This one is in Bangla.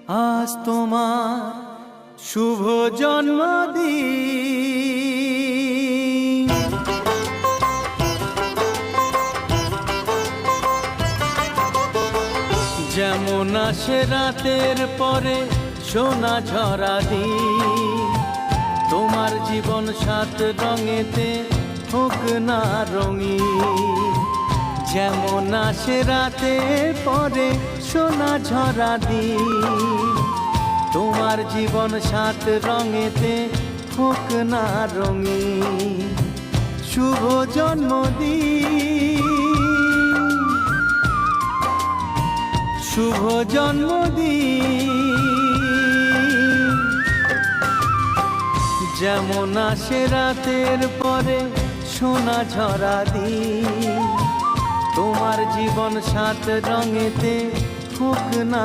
আজ তোমার শুভ জন্মদিন। যেমন আসে রাতের পরে সোনা ঝরা দিন, তোমার জীবন সাত রঙেতে হোক না রঙিন। যেমন আসে রাতের পরে সোনা ঝরা দিন, তোমার জীবন সাত রঙেতে হোক না রঙিন। শুভ জন্মদিন, শুভ জন্মদিন। যেমন আসে রাতের পরে সোনা ঝরা দিন, তোমার জীবন সাত রঙেতে হোক না